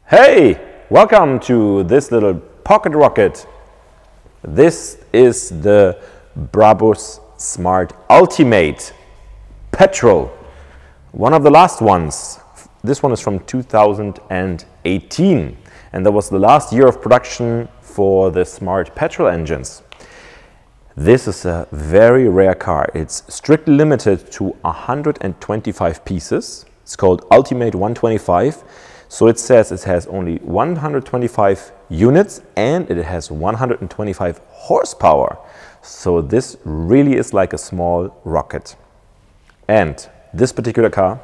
Hey, welcome to this little pocket rocket. This is the Brabus Smart Ultimate Petrol. One of the last ones. This one is from 2018, and that was the last year of production for the smart petrol engines. This is a very rare car. It's strictly limited to 125 pieces. It's called Ultimate 125. So it says it has only 125 units and it has 125 horsepower. So this really is like a small rocket. And this particular car,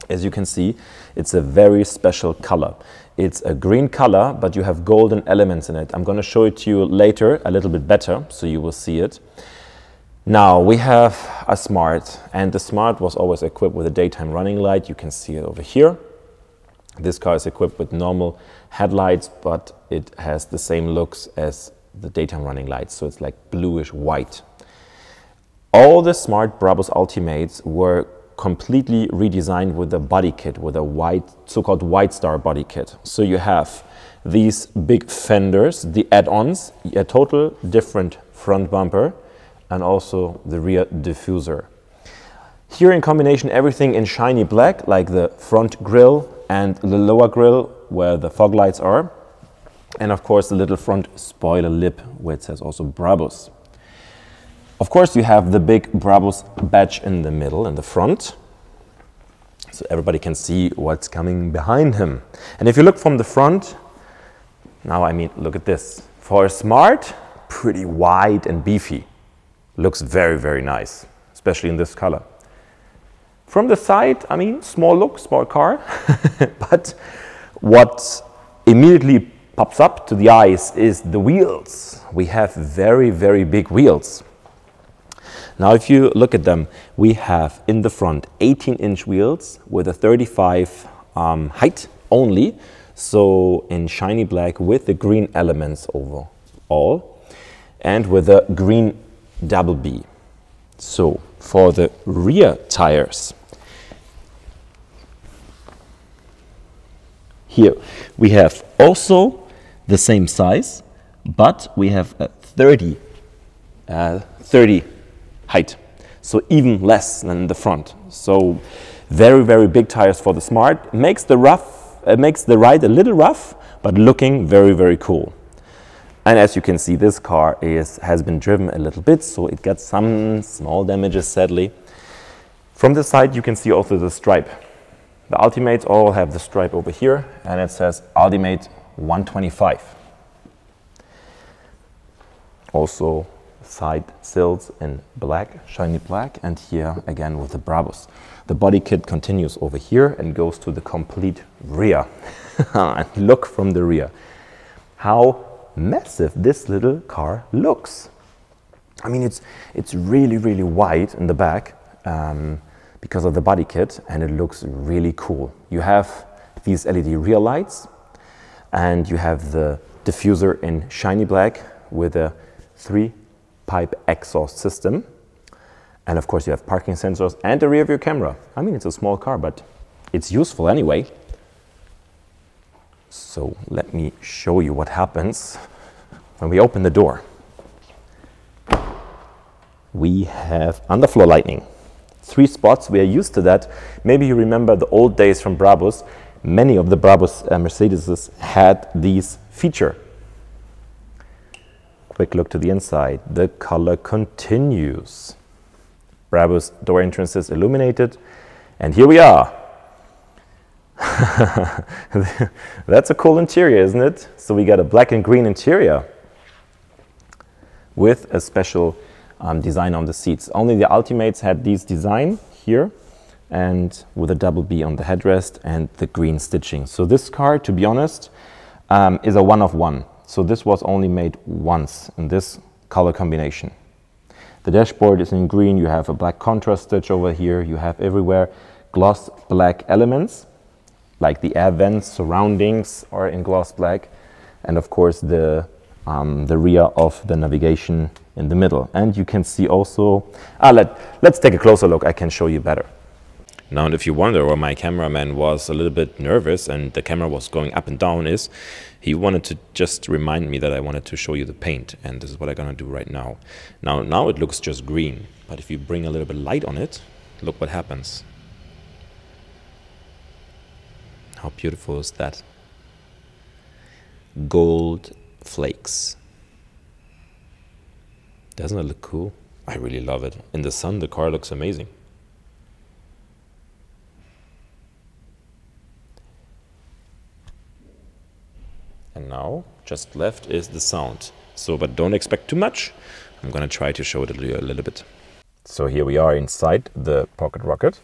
as you can see, it's a very special color. It's a green color, but you have golden elements in it. I'm going to show it to you later a little bit better, so you will see it. Now we have a Smart, and the Smart was always equipped with a daytime running light. You can see it over here. This car is equipped with normal headlights, but it has the same looks as the daytime running lights, so it's like bluish white. All the Smart Brabus Ultimates were completely redesigned with a body kit, with a white, so-called White Star body kit. So you have these big fenders, the add-ons, a total different front bumper, and also the rear diffuser. Here in combination, everything in shiny black, like the front grille and the lower grille where the fog lights are, and of course the little front spoiler lip where it says also Brabus. Of course you have the big Brabus badge in the middle, in the front, so everybody can see what's coming behind him. And if you look from the front, now I mean, look at this. For a Smart, pretty wide and beefy. Looks very, very nice, especially in this color. From the side, I mean, small look, small car, but what immediately pops up to the eyes is the wheels. We have very, very big wheels. Now, if you look at them, we have in the front 18-inch wheels with a 35 height only, so in shiny black with the green elements over all, and with a green double B. So for the rear tires, here we have also the same size, but we have a 30 height, so even less than the front. So very, very big tires for the Smart. Makes the ride a little rough, but looking very, very cool. And as you can see, this car has been driven a little bit, so it got some small damages, sadly. From the side, you can see also the stripe. The Ultimates all have the stripe over here, and it says Ultimate 125. Also, side sills in black, shiny black, and here again with the Brabus. The body kit continues over here and goes to the complete rear. And look from the rear how massive this little car looks. I mean, it's really, really wide in the back because of the body kit, and it looks really cool. You have these LED rear lights, and you have the diffuser in shiny black with a 3-pipe exhaust system. And of course you have parking sensors and a rear view camera. I mean, it's a small car, but it's useful anyway. So let me show you what happens when we open the door. We have underfloor lighting. 3 spots, we are used to that. Maybe you remember the old days from Brabus. Many of the Brabus Mercedes had these feature. Quick look to the inside. The color continues. Brabus door entrances illuminated. And here we are. That's a cool interior, isn't it? So we got a black and green interior with a special design on the seats. Only the Ultimates had these design here, and with a double B on the headrest and the green stitching. So this car, to be honest, is a one-of-one. So this was only made once in this color combination. The dashboard is in green. You have a black contrast stitch over here. You have everywhere gloss black elements, like the air vents, surroundings are in gloss black, and of course the rear of the navigation in the middle. And you can see also, let's take a closer look. I can show you better. Now, and if you wonder why my cameraman was a little bit nervous and the camera was going up and down, is he wanted to just remind me that I wanted to show you the paint, and this is what I'm gonna do right now. Now it looks just green, but if you bring a little bit of light on it, look what happens. How beautiful is that? Gold flakes. Doesn't it look cool? I really love it. In the sun, the car looks amazing. And now, just left is the sound. So, but don't expect too much. I'm gonna try to show it to you a little bit. So here we are inside the Pocket Rocket.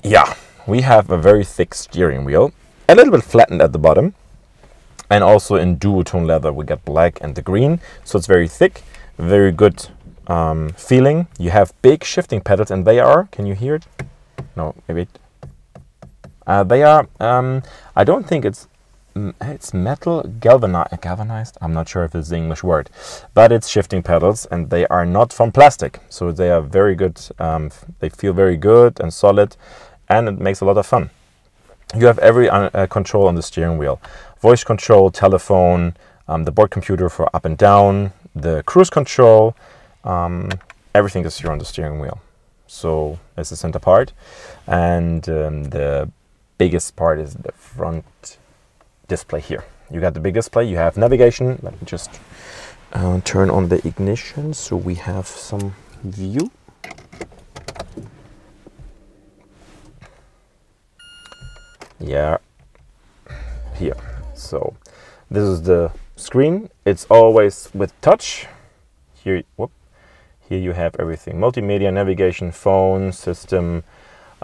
Yeah, we have a very thick steering wheel, a little bit flattened at the bottom. And also in duotone leather, we got black and the green. So it's very thick, very good feeling. You have big shifting pedals, and they are, can you hear it? No, maybe. They are, I don't think it's metal galvanized. I'm not sure if it's the English word, but it's shifting pedals, and they are not from plastic. So they are very good. They feel very good and solid, and it makes a lot of fun. You have every control on the steering wheel. Voice control, telephone, the board computer for up and down, the cruise control, everything is here on the steering wheel. So that's the center part. And the biggest part is the front display here. You got the big display, you have navigation. Let me just turn on the ignition so we have some view. Yeah, here. So this is the screen. It's always with touch. Here, whoop. Here you have everything: multimedia, navigation, phone, system,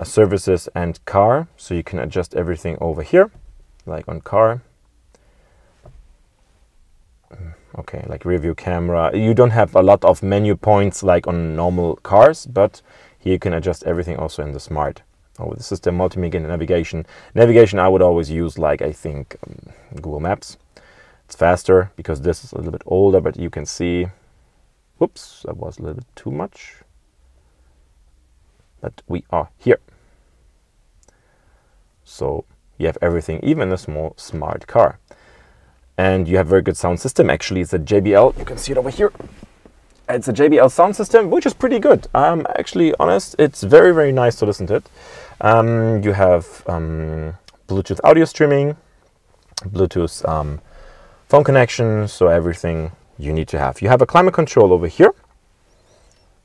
services, and car. So you can adjust everything over here, like on car. Okay, like rear view camera. You don't have a lot of menu points like on normal cars, but here you can adjust everything also in the smart. Oh, the system, multimedia, navigation. Navigation I would always use, like, I think Google Maps. It's faster because this is a little bit older, but you can see, whoops, that was a little bit too much. But we are here. So you have everything, even a small smart car. And you have very good sound system. Actually, it's a JBL. You can see it over here. It's a JBL sound system, which is pretty good. I'm actually honest. It's very, very nice to listen to it. You have Bluetooth audio streaming, Bluetooth phone connection, so everything you need to have. You have a climate control over here,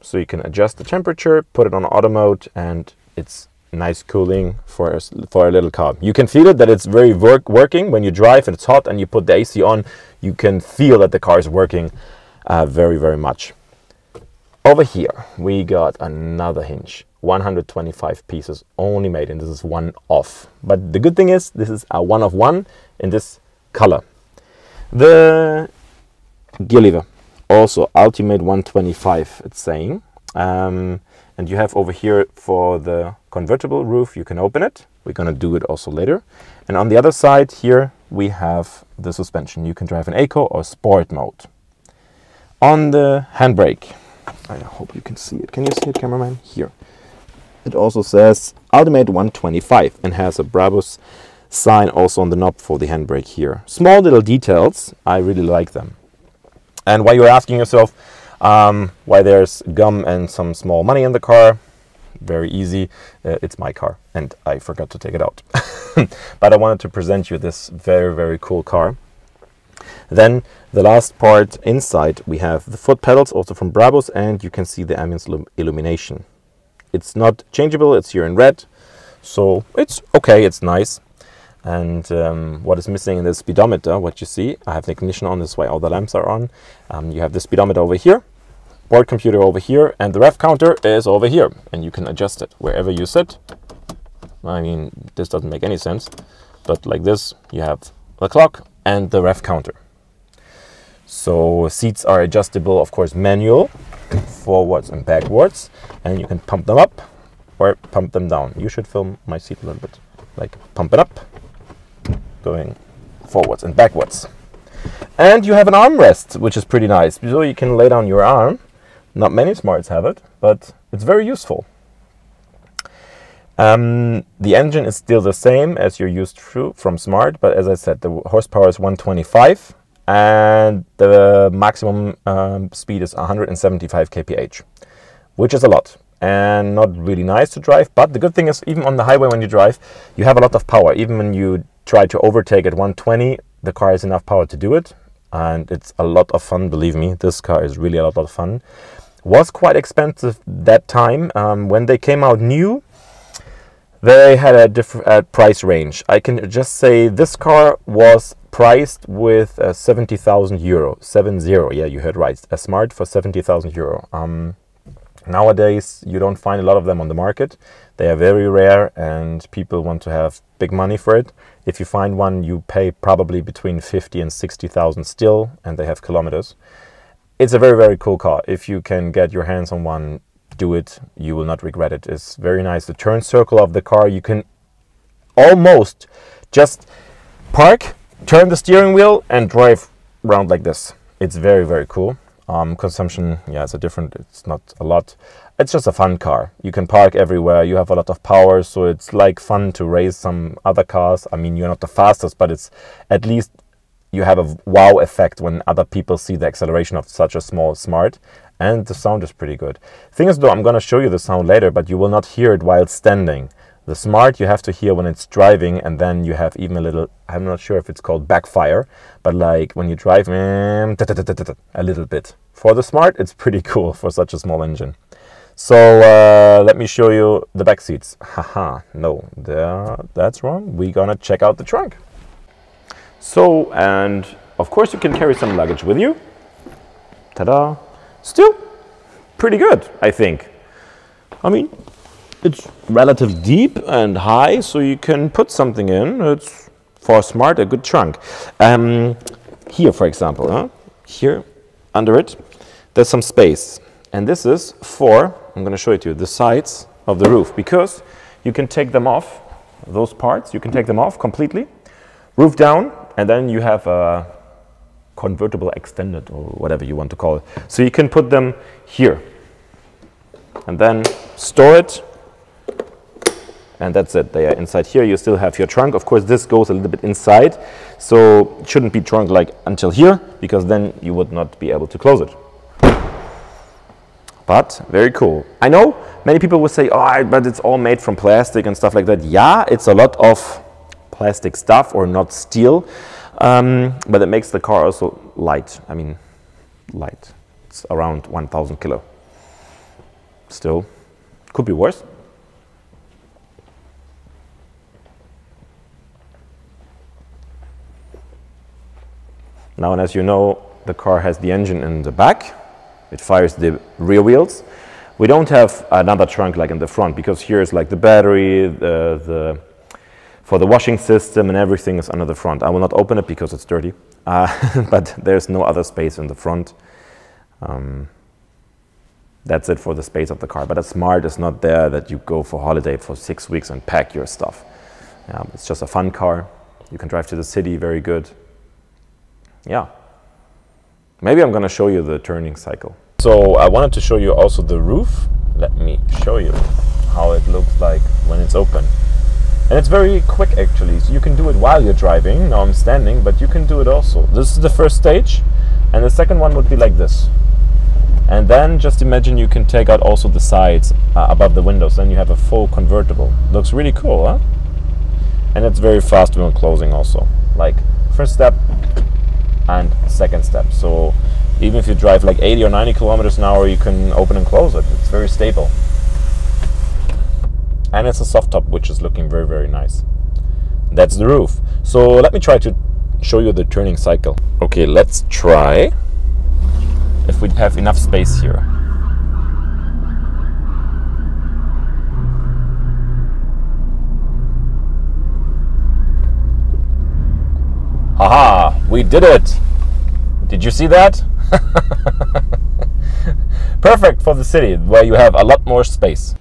so you can adjust the temperature, put it on auto mode, and it's nice cooling for a little car. You can feel it that it's very working when you drive and it's hot and you put the AC on. You can feel that the car is working very, very much. Over here we got another hinge, 125 pieces only made, and this is 1OF. But the good thing is this is a 1 of 1 in this color. The gear lever, also Ultimate 125, it's saying. And you have over here for the convertible roof, you can open it. We're gonna do it also later. And on the other side here we have the suspension. You can drive in Eco or Sport mode. On the handbrake, I hope you can see it. Can you see it, cameraman? Here. It also says Ultimate 125 and has a Brabus sign also on the knob for the handbrake here. Small little details, I really like them. And while you're asking yourself why there's gum and some small money in the car, very easy. It's my car and I forgot to take it out. But I wanted to present you this very, very cool car. Then the last part inside, we have the foot pedals also from Brabus, and you can see the ambient illumination. It's not changeable, it's here in red, so it's okay, it's nice. And what is missing in the speedometer, what you see, I have the ignition on, this is why all the lamps are on. You have the speedometer over here, board computer over here, and the rev counter is over here, and you can adjust it wherever you sit. I mean, this doesn't make any sense, but like this, you have the clock and the rev counter. So seats are adjustable, of course, manual, forwards and backwards, and you can pump them up or pump them down. You should film my seat a little bit, like pump it up, going forwards and backwards. And you have an armrest, which is pretty nice, so you can lay down your arm. Not many smarts have it, but it's very useful. The engine is still the same as you're used to from Smart, but as I said, the horsepower is 125 and the maximum speed is 175 kph, which is a lot and not really nice to drive. But the good thing is, even on the highway when you drive, you have a lot of power. Even when you try to overtake at 120, the car has enough power to do it, and it's a lot of fun. Believe me, this car is really a lot of fun. Was quite expensive that time. When they came out new, they had a different price range. I can just say this car was priced with 70,000 euro. 70, yeah, you heard right. A Smart for 70,000 euro. Nowadays, you don't find a lot of them on the market. They are very rare and people want to have big money for it. If you find one, you pay probably between 50 and 60,000 still, and they have kilometers. It's a very, very cool car. If you can get your hands on one, do it. You will not regret it. It's very nice. The turn circle of the car, you can almost just park, turn the steering wheel and drive around like this. It's very, very cool. Consumption, yeah, it's not a lot. It's just a fun car. You can park everywhere. You have a lot of power, so it's like fun to race some other cars. I mean, you're not the fastest, but it's at least you have a wow effect when other people see the acceleration of such a small Smart, and the sound is pretty good. Thing is though, I'm gonna show you the sound later, but you will not hear it while standing. The Smart you have to hear when it's driving, and then you have even a little, I'm not sure if it's called backfire, but like when you drive, a little bit. For the Smart, it's pretty cool for such a small engine. So let me show you the back seats. Haha, no, that's wrong. We're gonna check out the trunk. So, and of course you can carry some luggage with you. Ta-da! Still pretty good, I think. I mean, it's relatively deep and high, so you can put something in. It's, for Smart, a good trunk. Here, for example, here under it, there's some space. And this is for, I'm going to show it to you, the sides of the roof, because you can take them off, those parts, you can take them off completely, roof down, and then you have a convertible extended, or whatever you want to call it. So you can put them here and then store it. And that's it. They are inside here. You still have your trunk. Of course, this goes a little bit inside, so it shouldn't be trunk like until here, because then you would not be able to close it. But very cool. I know many people will say, oh, but it's all made from plastic and stuff like that. Yeah, it's a lot of plastic stuff, or not steel, but it makes the car also light. I mean, light. It's around 1,000 kilo. Still, could be worse. Now, and as you know, the car has the engine in the back. It fires the rear wheels. We don't have another trunk like in the front, because here is like the battery, for the washing system and everything is under the front. I will not open it because it's dirty, but there's no other space in the front. That's it for the space of the car. But a Smart is not there that you go for holiday for 6 weeks and pack your stuff. It's just a fun car. You can drive to the city, very good. Yeah, maybe I'm gonna show you the turning cycle. So I wanted to show you also the roof. Let me show you how it looks like when it's open. And it's very quick actually, so you can do it while you're driving. Now I'm standing, but you can do it also. This is the first stage, and the second one would be like this. And then just imagine you can take out also the sides above the windows, then you have a full convertible. Looks really cool, huh? And it's very fast when closing also. Like first step, and second step. So even if you drive like 80 or 90 kilometers an hour, you can open and close it. It's very stable. And it's a soft top, which is looking very, very nice. That's the roof. So let me try to show you the turning cycle. Okay, let's try if we have enough space here. Haha, we did it! Did you see that? Perfect for the city, where you have a lot more space.